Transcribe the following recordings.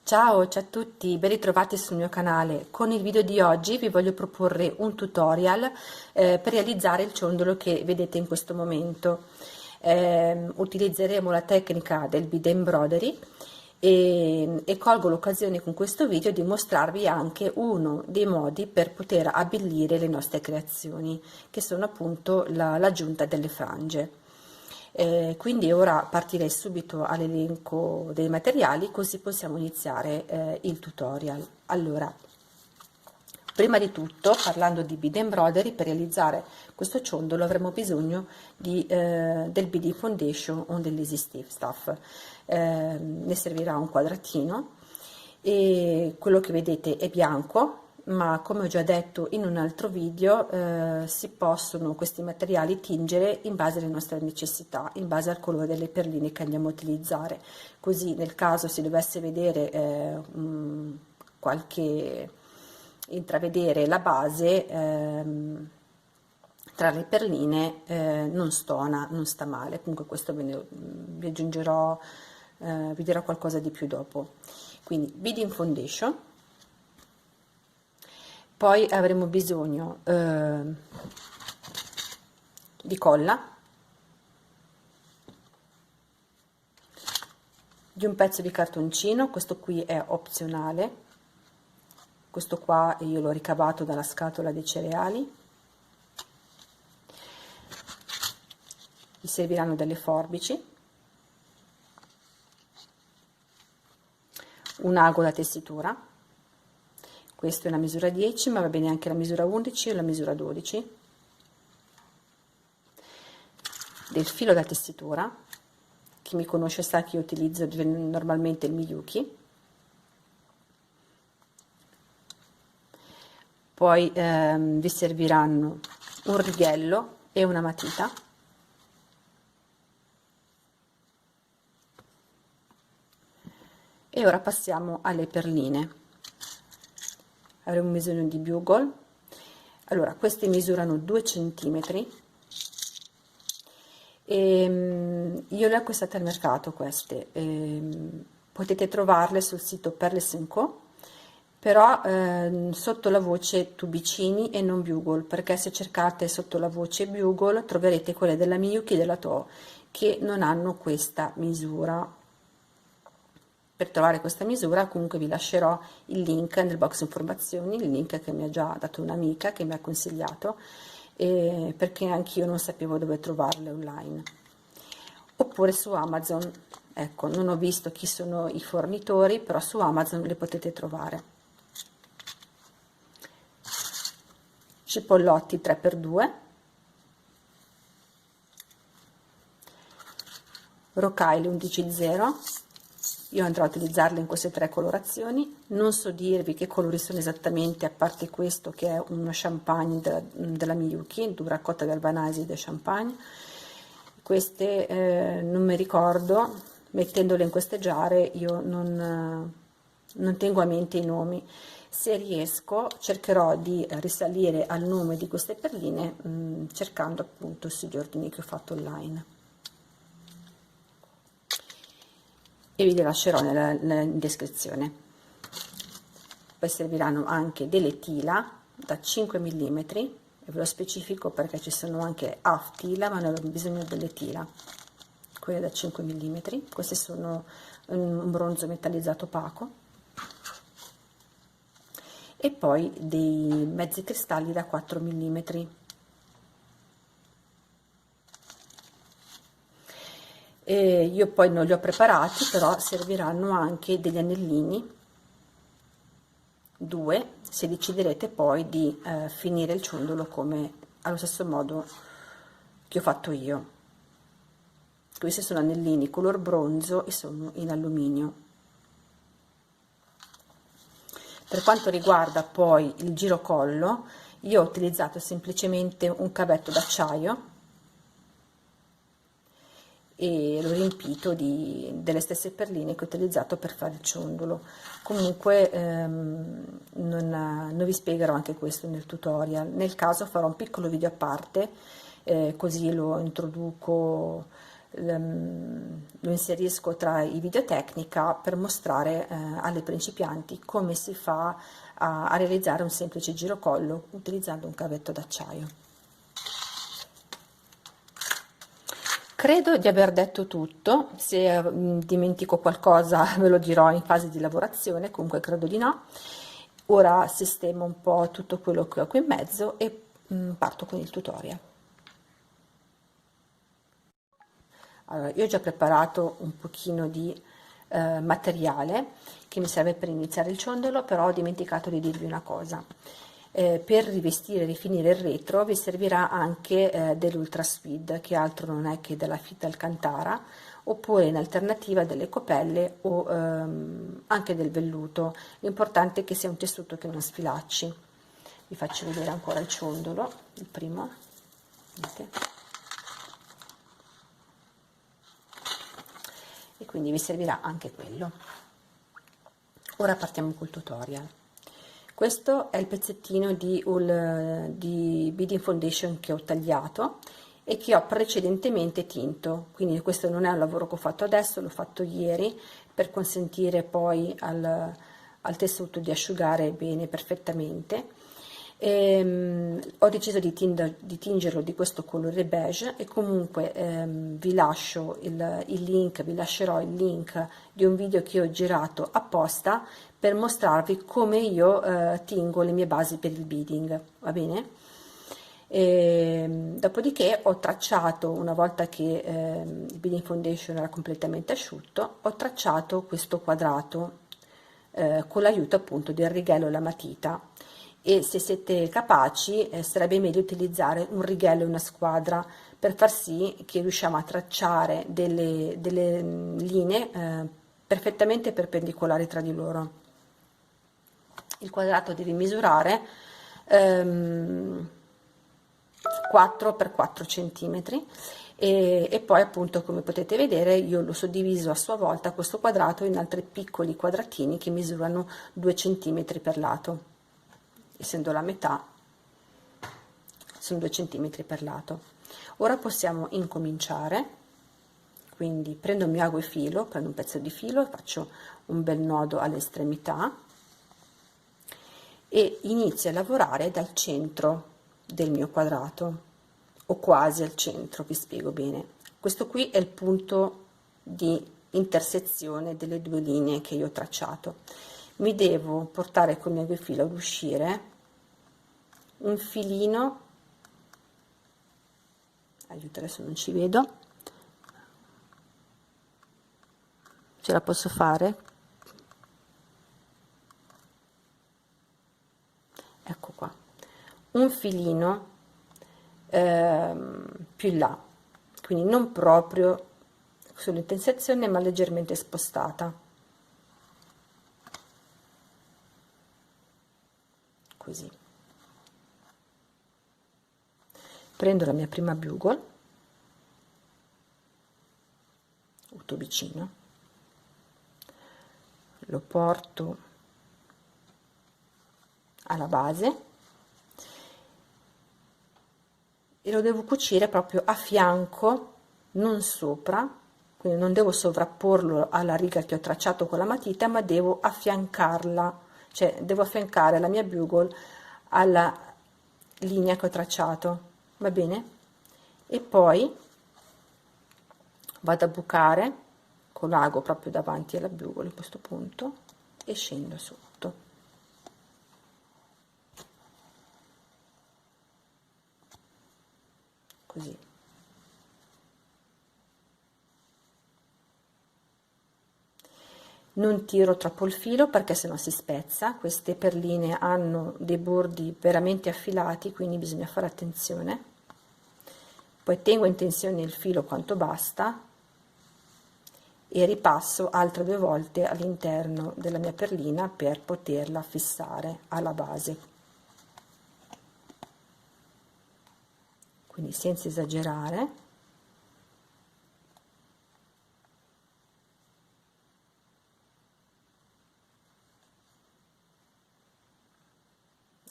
Ciao a tutti, ben ritrovati sul mio canale. Con il video di oggi vi voglio proporre un tutorial per realizzare il ciondolo che vedete in questo momento. Utilizzeremo la tecnica del bead embroidery e colgo l'occasione con questo video di mostrarvi anche uno dei modi per poter abbellire le nostre creazioni, che sono appunto l'aggiunta delle frange. Quindi ora partirei subito all'elenco dei materiali, così possiamo iniziare il tutorial. Allora, prima di tutto, parlando di bead embroidery, per realizzare questo ciondolo avremo bisogno del beading foundation o dell'easy stuff. Ne servirà un quadratino e quello che vedete è bianco, ma come ho già detto in un altro video si possono questi materiali tingere in base alle nostre necessità, in base al colore delle perline che andiamo a utilizzare, così nel caso si dovesse vedere intravedere la base tra le perline non stona, non sta male. Comunque questo vi aggiungerò, vi dirò qualcosa di più dopo. Quindi beading foundation. Poi avremo bisogno di colla, di un pezzo di cartoncino, questo qui è opzionale, questo qua io l'ho ricavato dalla scatola dei cereali. Vi serviranno delle forbici, un ago da tessitura. Questa è una misura 10, ma va bene anche la misura 11 o la misura 12, del filo da tessitura. Chi mi conosce sa che io utilizzo normalmente il Miyuki. Poi vi serviranno un righello e una matita. E ora passiamo alle perline. Avremo bisogno di bugle. Allora, queste misurano 2 centimetri e io le ho acquistate al mercato queste. Potete trovarle sul sito Perles & Co, però sotto la voce tubicini e non bugle, perché se cercate sotto la voce bugle troverete quelle della Miyuki e della Toho che non hanno questa misura. Per trovare questa misura comunque vi lascerò il link nel box informazioni, il link che mi ha già dato un'amica che mi ha consigliato, perché anch'io non sapevo dove trovarle online, oppure su Amazon. Ecco, non ho visto chi sono i fornitori, però su Amazon le potete trovare. Cipollotti 3x2, rocaille 11.0. Io andrò a utilizzarle in queste 3 colorazioni. Non so dirvi che colori sono esattamente, a parte questo che è uno champagne della Miyuki, Dura Cotta Galvanized Champagne. Queste non mi ricordo, mettendole in queste giare io non tengo a mente i nomi. Se riesco cercherò di risalire al nome di queste perline cercando appunto sugli ordini che ho fatto online. E vi lascerò nella descrizione. Poi serviranno anche delle tela da 5 mm, e ve lo specifico perché ci sono anche half tela, ma noi abbiamo bisogno delle tela, quelle da 5 mm. Queste sono un bronzo metallizzato opaco, e poi dei mezzi cristalli da 4 mm. Io poi non li ho preparati, però serviranno anche degli anellini, 2, se deciderete poi di finire il ciondolo come allo stesso modo che ho fatto io. Questi sono anellini color bronzo e sono in alluminio. Per quanto riguarda poi il girocollo, io ho utilizzato semplicemente un cavetto d'acciaio e l'ho riempito delle stesse perline che ho utilizzato per fare il ciondolo. Comunque non vi spiegherò anche questo nel tutorial. Nel caso farò un piccolo video a parte, così lo introduco lo inserisco tra i video tecnica per mostrare alle principianti come si fa a realizzare un semplice girocollo utilizzando un cavetto d'acciaio. Credo di aver detto tutto, se dimentico qualcosa ve lo dirò in fase di lavorazione, comunque credo di no. Ora sistemo un po' tutto quello che ho qui in mezzo e parto con il tutorial. Allora, io ho già preparato un pochino di materiale che mi serve per iniziare il ciondolo, però ho dimenticato di dirvi una cosa. Per rivestire e rifinire il retro vi servirà anche dell'Ultra Speed, che altro non è che della Fitta Alcantara, oppure in alternativa delle copelle o anche del velluto. L'importante è che sia un tessuto che non sfilacci. Vi faccio vedere ancora il ciondolo, il primo. Vedete? E quindi vi servirà anche quello. Ora partiamo col tutorial. Questo è il pezzettino di beading foundation che ho tagliato e che ho precedentemente tinto, quindi questo non è un lavoro che ho fatto adesso, l'ho fatto ieri per consentire poi al tessuto di asciugare bene perfettamente. Ho deciso di tingerlo di questo colore beige e comunque vi lascio il link, vi lascerò il link di un video che ho girato apposta per mostrarvi come io tingo le mie basi per il beading, va bene? Dopodiché ho tracciato, una volta che il beading foundation era completamente asciutto, ho tracciato questo quadrato con l'aiuto appunto del righello e la matita, e se siete capaci sarebbe meglio utilizzare un righello e una squadra per far sì che riusciamo a tracciare delle linee perfettamente perpendicolari tra di loro. Il quadrato deve misurare 4 x 4 centimetri e poi appunto, come potete vedere, io lo suddiviso a sua volta questo quadrato in altri piccoli quadratini che misurano 2 centimetri per lato. Essendo la metà sono 2 centimetri per lato. Ora possiamo incominciare, quindi prendo il mio ago e filo, prendo un pezzo di filo e faccio un bel nodo all'estremità e inizio a lavorare dal centro del mio quadrato o quasi al centro. Vi spiego bene. Questo qui è il punto di intersezione delle due linee che io ho tracciato. Mi devo portare con il mio ago e filo ad uscire un filino, aiuto, adesso non ci vedo, ce la posso fare? Ecco qua, un filino più in là, quindi non proprio sull'intersezione ma leggermente spostata, così. Prendo la mia prima bugle o tubicino, lo porto alla base e lo devo cucire proprio a fianco, non sopra, quindi non devo sovrapporlo alla riga che ho tracciato con la matita, ma devo affiancarla, cioè devo affiancare la mia bugle alla linea che ho tracciato, va bene? E poi vado a bucare con l'ago proprio davanti alla bugle a questo punto e scendo sotto. Così. Non tiro troppo il filo perché sennò si spezza. Queste perline hanno dei bordi veramente affilati, quindi bisogna fare attenzione. Poi tengo in tensione il filo quanto basta e ripasso altre 2 volte all'interno della mia perlina per poterla fissare alla base, quindi senza esagerare.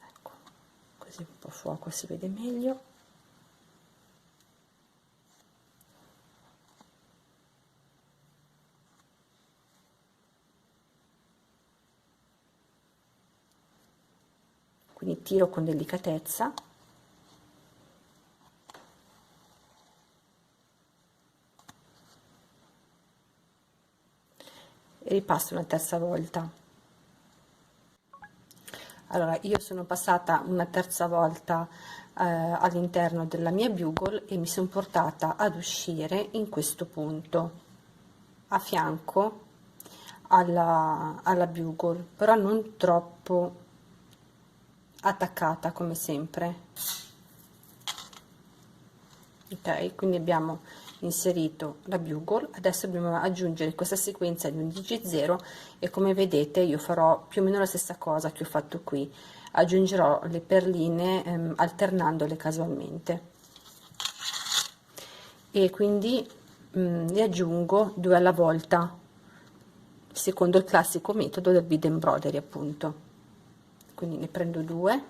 Ecco, così un po' a fuoco si vede meglio. quindi tiro con delicatezza e ripasso una terza volta. Allora, io sono passata una terza volta all'interno della mia bugle e mi sono portata ad uscire in questo punto a fianco alla bugle, però non troppo attaccata come sempre. Ok, quindi abbiamo inserito la bugle, adesso dobbiamo aggiungere questa sequenza di 11 0 e come vedete io farò più o meno la stessa cosa che ho fatto qui, aggiungerò le perline alternandole casualmente e quindi ne aggiungo 2 alla volta secondo il classico metodo del bead embroidery, appunto. Quindi ne prendo 2,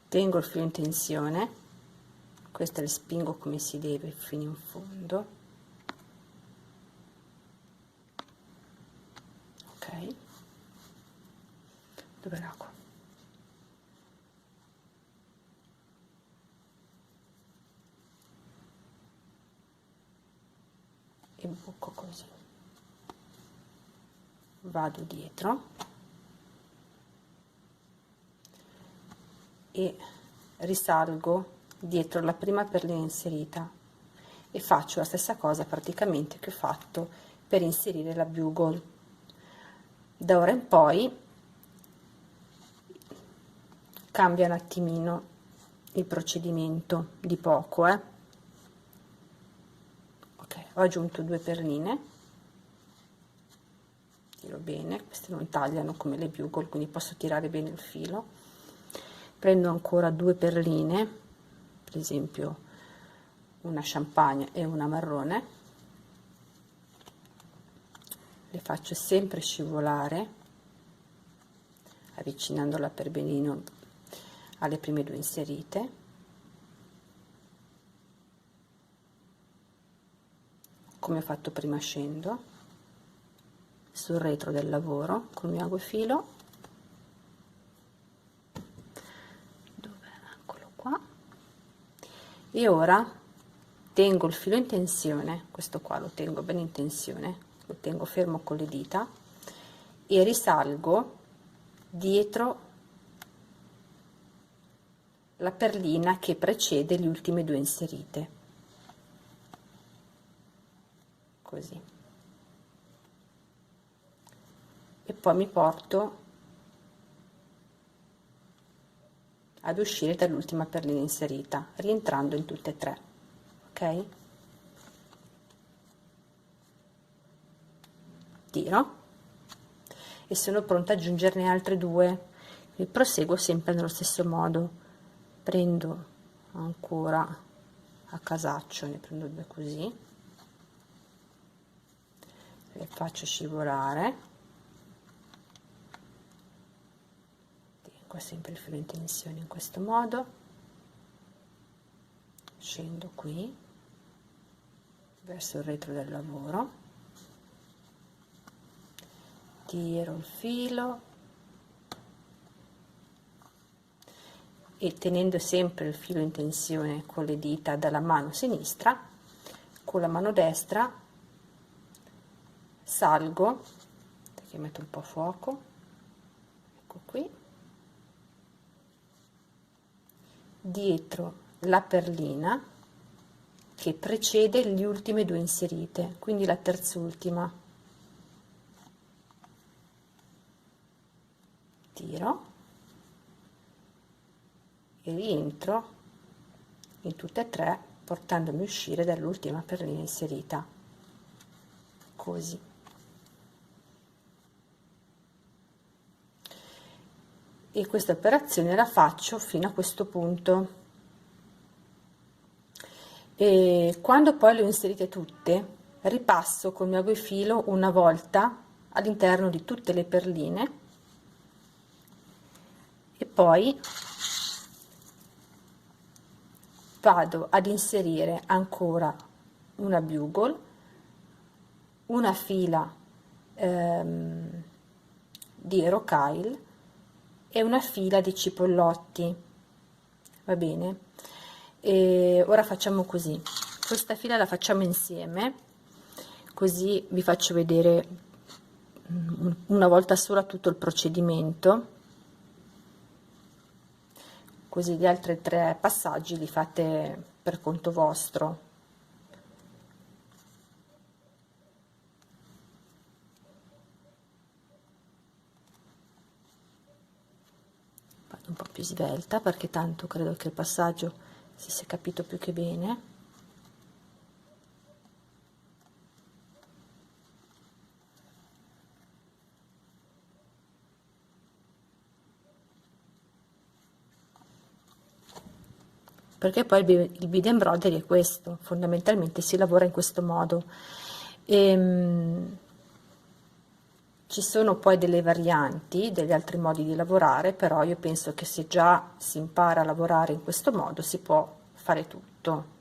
tengo il filo in tensione, queste le spingo come si deve fino in fondo, ok, dove l'acqua? E buco così, vado dietro e risalgo dietro la prima perlina inserita e faccio la stessa cosa praticamente che ho fatto per inserire la bugle. Da ora in poi cambia un attimino il procedimento, di poco, ok, ho aggiunto 2 perline, tiro bene, queste non tagliano come le bugle, quindi posso tirare bene il filo, prendo ancora 2 perline, per esempio una champagne e una marrone, le faccio sempre scivolare avvicinandola per benino alle prime 2 inserite, come ho fatto prima, scendo sul retro del lavoro col mio aguafilo, dove, eccolo qua, e ora tengo il filo in tensione, questo qua lo tengo bene in tensione, lo tengo fermo con le dita e risalgo dietro la perlina che precede le ultime 2 inserite, così, e poi mi porto ad uscire dall'ultima perlina inserita rientrando in tutte e 3, ok, tiro e sono pronta ad aggiungerne altre 2 e proseguo sempre nello stesso modo, prendo ancora a casaccio, ne prendo 2 così, le faccio scivolare, tengo sempre il filo in tensione in questo modo, scendo qui verso il retro del lavoro, tiro il filo e tenendo sempre il filo in tensione con le dita dalla mano sinistra, con la mano destra salgo, perché metto un po' a fuoco, ecco qui, dietro la perlina che precede le ultime 2 inserite, quindi la terz'ultima, tiro e rientro in tutte e 3 portandomi a uscire dall'ultima perlina inserita, così. E questa operazione la faccio fino a questo punto e quando poi le ho inserite tutte ripasso col mio aguafilo una volta all'interno di tutte le perline e poi vado ad inserire ancora una bugle una fila di rocaille e una fila di cipollotti, va bene? E ora facciamo così, questa fila la facciamo insieme, così vi faccio vedere una volta sola tutto il procedimento, così gli altri 3 passaggi li fate per conto vostro. Vado un po' più svelta perché tanto credo che il passaggio si sia capito più che bene. Perché poi il bead embroidery è questo, fondamentalmente si lavora in questo modo. Ci sono poi delle varianti, degli altri modi di lavorare, però io penso che se già si impara a lavorare in questo modo si può fare tutto.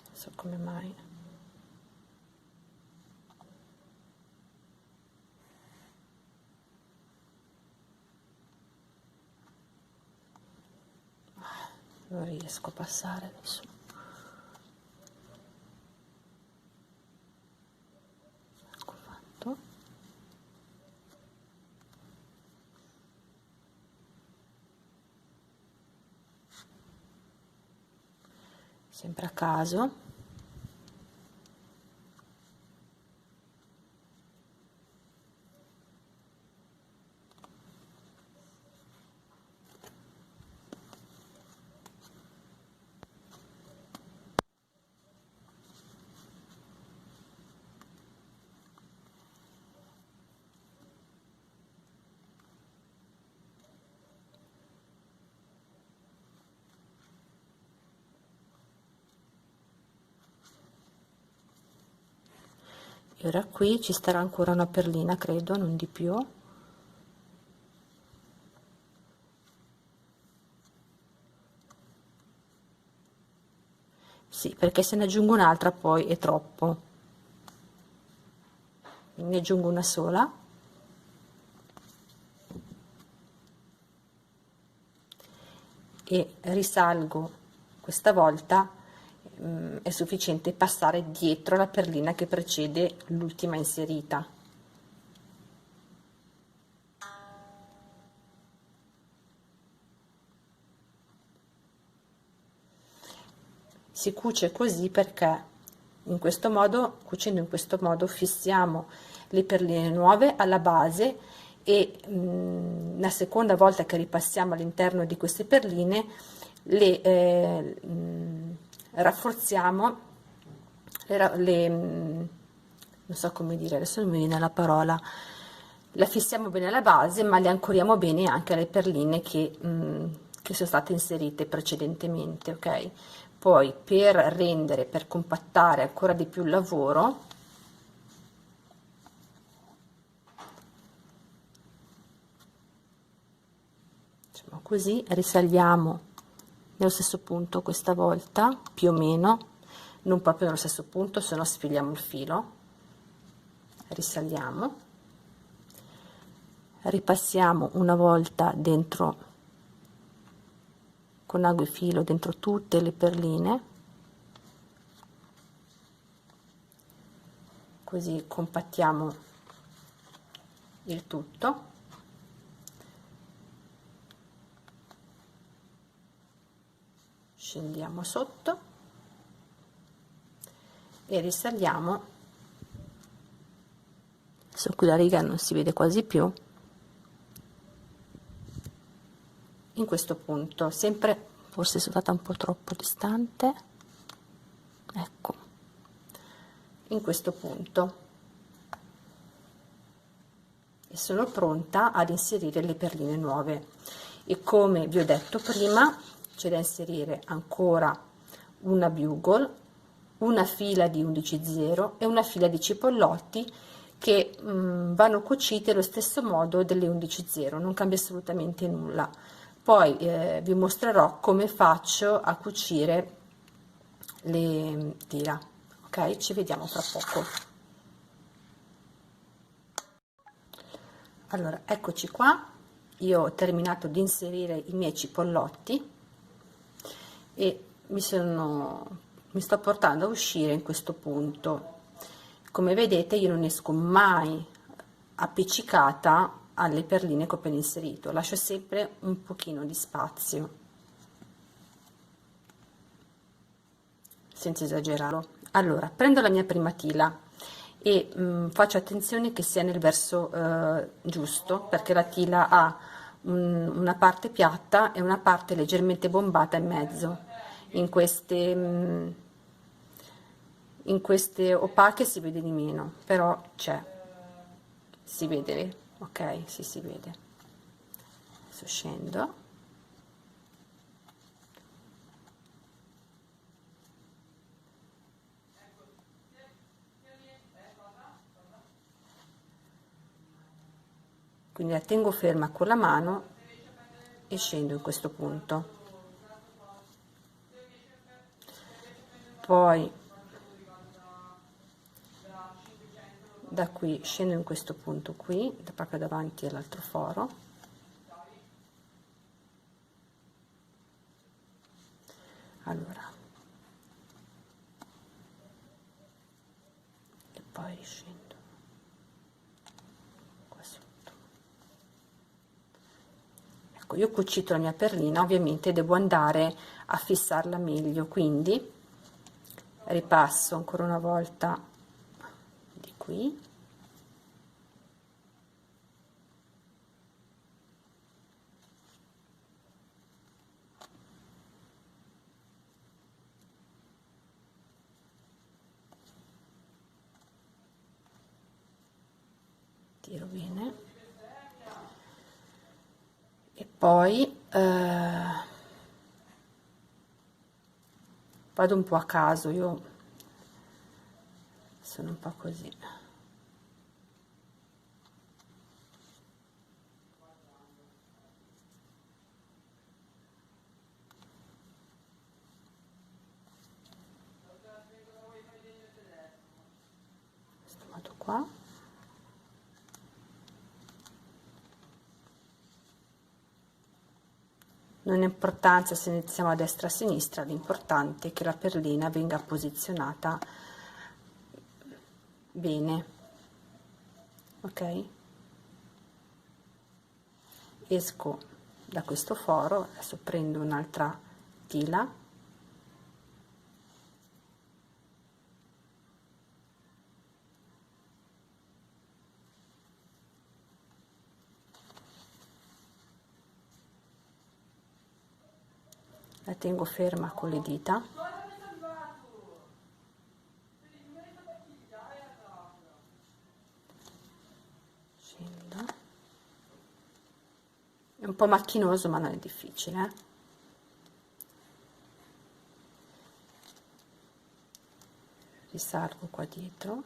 Non so come mai. Non riesco a passare adesso. Ecco fatto. Sempre a caso. E ora qui ci starà ancora una perlina, credo, non di più. Sì, perché se ne aggiungo un'altra poi è troppo. Ne aggiungo una sola. E risalgo, questa volta è sufficiente passare dietro la perlina che precede l'ultima inserita. Si cuce così perché in questo modo, cucendo in questo modo, fissiamo le perline nuove alla base e la seconda volta che ripassiamo all'interno di queste perline le rafforziamo, non so come dire, adesso non mi viene la parola, la fissiamo bene alla base ma le ancoriamo bene anche alle perline che sono state inserite precedentemente, ok? Poi per compattare ancora di più il lavoro, diciamo così, risaliamo nello stesso punto questa volta, più o meno, non proprio nello stesso punto, se no sfiliamo il filo, risaliamo, ripassiamo una volta dentro con ago e filo dentro tutte le perline, così compattiamo il tutto. Scendiamo sotto e risaliamo. Adesso qui la riga non si vede quasi più, in questo punto, sempre, forse sono stata un po' troppo distante, ecco, in questo punto, e sono pronta ad inserire le perline nuove. E come vi ho detto prima, c'è da inserire ancora una bugle, una fila di 11 0 e una fila di cipollotti che vanno cucite allo stesso modo delle 11.0, non cambia assolutamente nulla. Poi vi mostrerò come faccio a cucire le tira. Ok, ci vediamo fra poco. Allora, eccoci qua, io ho terminato di inserire i miei cipollotti e mi sto portando a uscire in questo punto. Come vedete io non esco mai appiccicata alle perline che ho appena inserito, lascio sempre un pochino di spazio, senza esagerarlo. Allora, prendo la mia prima tila e faccio attenzione che sia nel verso giusto, perché la tila ha una parte piatta e una parte leggermente bombata in mezzo. In queste opache si vede di meno, però c'è, si vede, ok? Sì, si vede. Adesso scendo. Quindi la tengo ferma con la mano e scendo in questo punto. Poi da qui scendo in questo punto qui, proprio davanti all'altro foro. Allora, e poi riscendo qua sotto. Ecco, io ho cucito la mia perlina, ovviamente devo andare a fissarla meglio, quindi ripasso ancora una volta di qui, tiro bene e poi vado un po' a caso, io sono un po' così. Questo modo qua. Non ha importanza se iniziamo a destra o a sinistra, l'importante è che la perlina venga posizionata bene, ok? Esco da questo foro, adesso prendo un'altra tila, la tengo ferma con le dita, scendo, è un po' macchinoso ma non è difficile, risalgo qua dietro,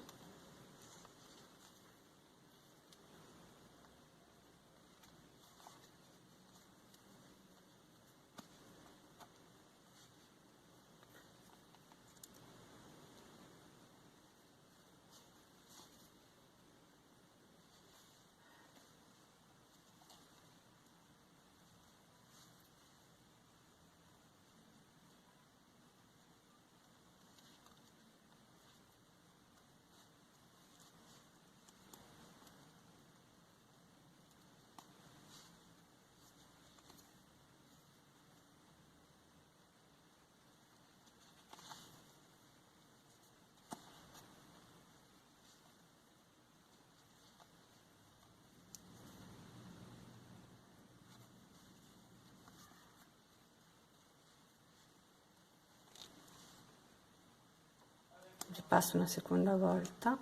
ripasso una seconda volta,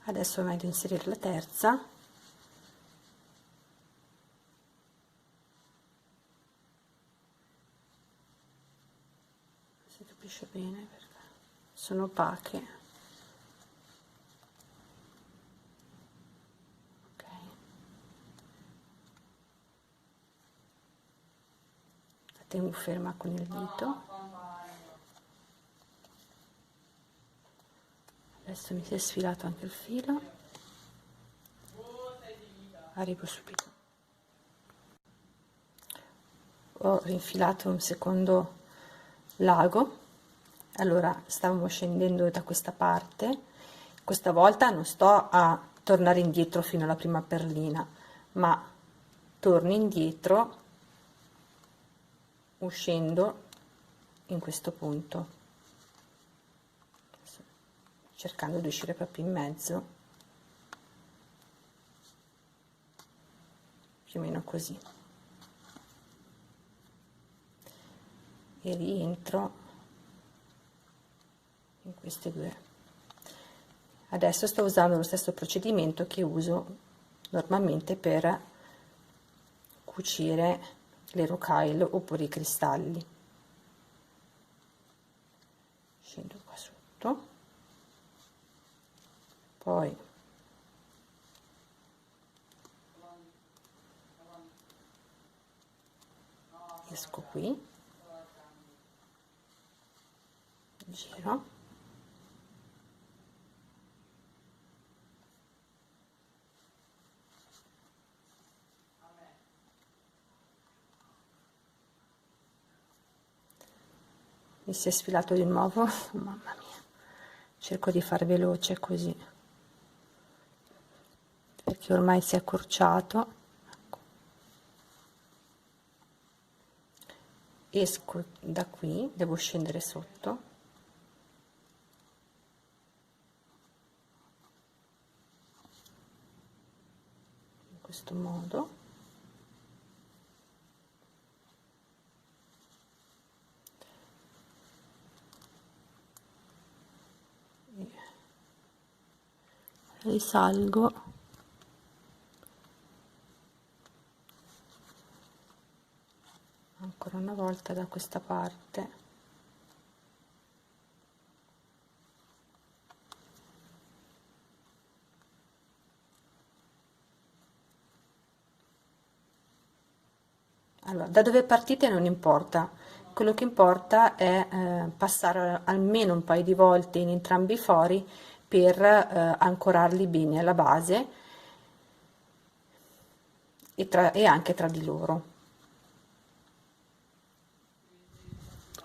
Adesso vado ad inserire la terza. Si capisce bene perché sono opache. Ok. La tengo ferma con il dito. Adesso mi si è sfilato anche il filo. Arrivo subito. Ho rinfilato un secondo lago. Allora stavamo scendendo da questa parte, questa volta non sto a tornare indietro fino alla prima perlina, ma torno indietro uscendo in questo punto, cercando di uscire proprio in mezzo, più o meno così, e rientro in queste due. Adesso sto usando lo stesso procedimento che uso normalmente per cucire le rocaille oppure i cristalli. Scendo qua sotto, poi esco qui, giro, mi si è sfilato di nuovo. Mamma mia, cerco di far veloce così perché ormai si è accorciato. Ecco. Esco da qui, devo scendere sotto, in questo modo. Risalgo ancora una volta da questa parte, allora da dove partite non importa, quello che importa è passare almeno un paio di volte in entrambi i fori per ancorarli bene alla base e anche tra di loro.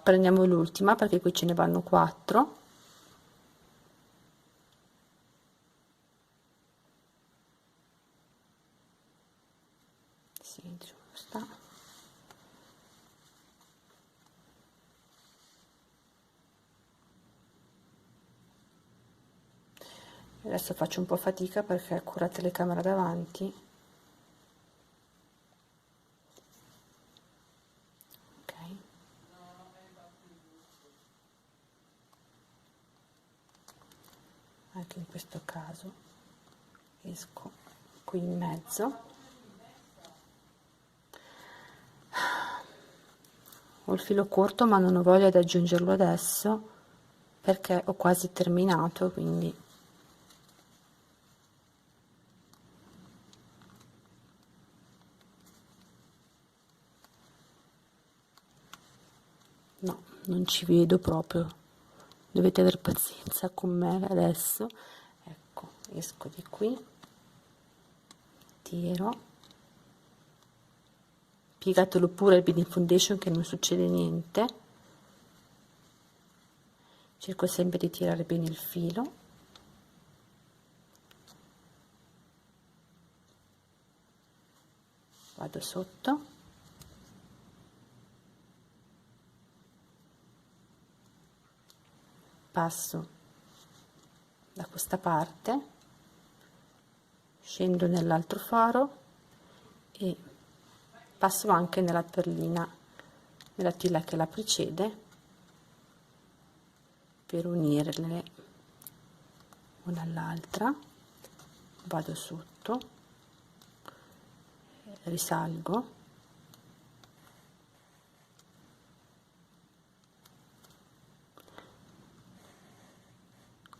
Prendiamo l'ultima perché qui ce ne vanno 4. Sì, giusta. Adesso faccio un po' fatica perché ho la telecamera davanti. Ok. Anche in questo caso esco qui in mezzo. Ho il filo corto ma non ho voglia di aggiungerlo adesso perché ho quasi terminato, quindi no, non ci vedo proprio, dovete aver pazienza con me adesso. Ecco, esco di qui, tiro, piegatelo pure il Building Foundation che non succede niente, cerco sempre di tirare bene il filo, vado sotto, passo da questa parte, scendo nell'altro faro e passo anche nella perlina, nella tela che la precede, per unirle una all'altra. vado sotto, risalgo,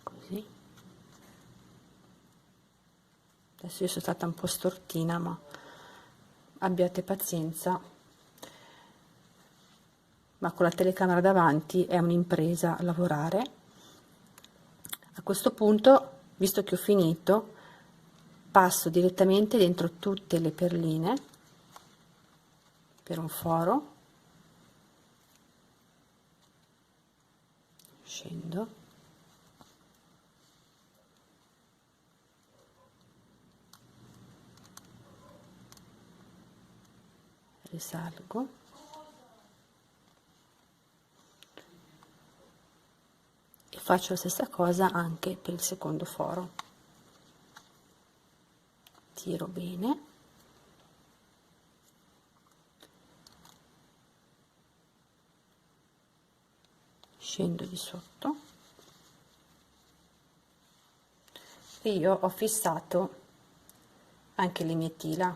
così. Adesso io sono stata un po' stortina, ma abbiate pazienza, ma con la telecamera davanti è un'impresa lavorare. A questo punto, visto che ho finito, passo direttamente dentro tutte le perline per un foro, scendo, risalgo, e faccio la stessa cosa anche per il secondo foro. Tiro bene, scendo di sotto e io ho fissato anche le mie tila,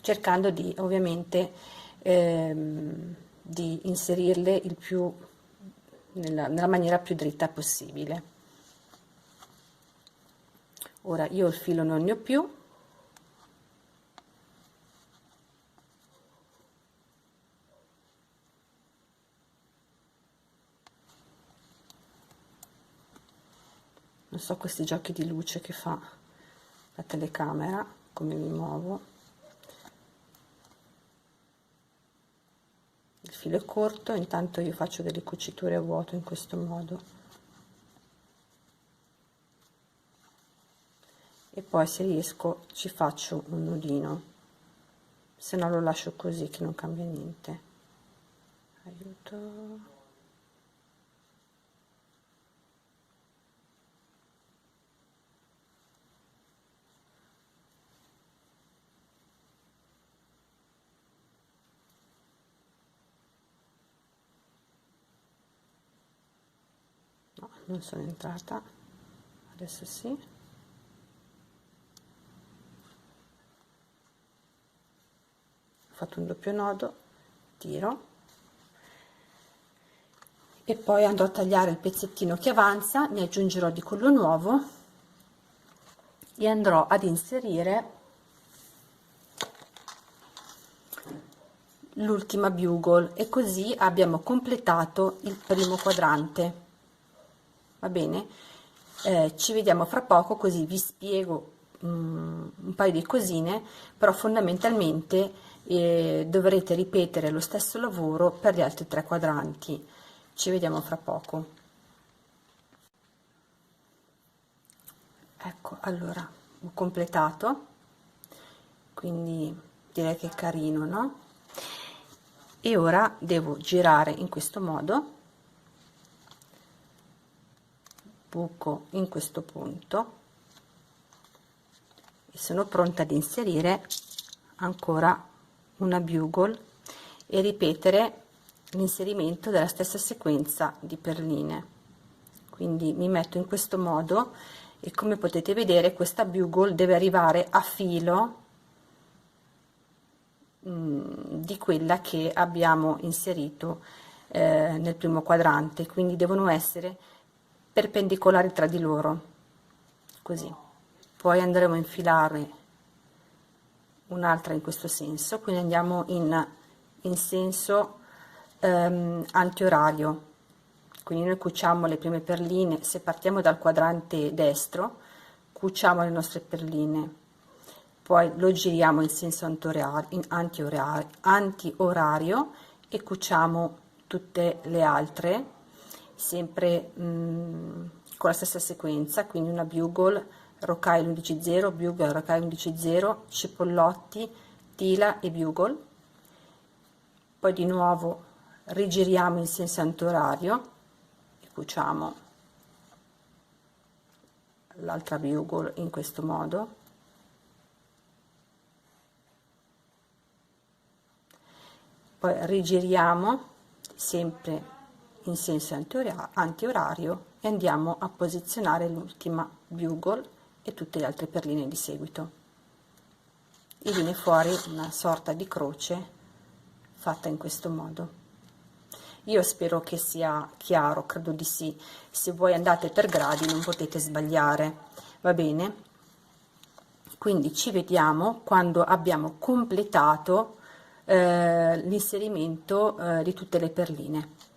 cercando di ovviamente di inserirle il più nella maniera più dritta possibile. Ora io il filo non ne ho più, non so questi giochi di luce che fa la telecamera, come mi muovo. Il filo è corto, intanto io faccio delle cuciture a vuoto in questo modo, e poi se riesco ci faccio un nodino, se no lo lascio così che non cambia niente. Aiuto, no, non sono entrata, adesso sì. Ho fatto un doppio nodo, tiro e poi andrò a tagliare il pezzettino che avanza, ne aggiungerò di quello nuovo e andrò ad inserire l'ultima bugle, e così abbiamo completato il primo quadrante. Va bene? Ci vediamo fra poco, così vi spiego un paio di cosine, però fondamentalmente dovrete ripetere lo stesso lavoro per gli altri 3 quadranti. Ci vediamo fra poco. Ecco, allora ho completato, quindi direi che è carino, no? E ora devo girare in questo modo, buco in questo punto e sono pronta ad inserire ancora una bugle e ripetere l'inserimento della stessa sequenza di perline. Quindi mi metto in questo modo e, come potete vedere, questa bugle deve arrivare a filo di quella che abbiamo inserito nel primo quadrante, quindi devono essere perpendicolari tra di loro, così. Poi andremo a infilare un'altra in questo senso, quindi andiamo in senso antiorario, quindi noi cuciamo le prime perline. Se partiamo dal quadrante destro, cuciamo le nostre perline, poi lo giriamo in senso antiorario e cuciamo tutte le altre sempre con la stessa sequenza, quindi una bugle, rocaille 11.0, bugle, rocaille 11.0, cipollotti, tila e bugle. Poi di nuovo rigiriamo in senso antiorario e cuciamo l'altra bugle in questo modo. Poi rigiriamo sempre in senso antiorario e andiamo a posizionare l'ultima bugle e tutte le altre perline di seguito, e viene fuori una sorta di croce fatta in questo modo. Io spero che sia chiaro, credo di sì. Se voi andate per gradi non potete sbagliare, va bene? Quindi ci vediamo quando abbiamo completato l'inserimento di tutte le perline.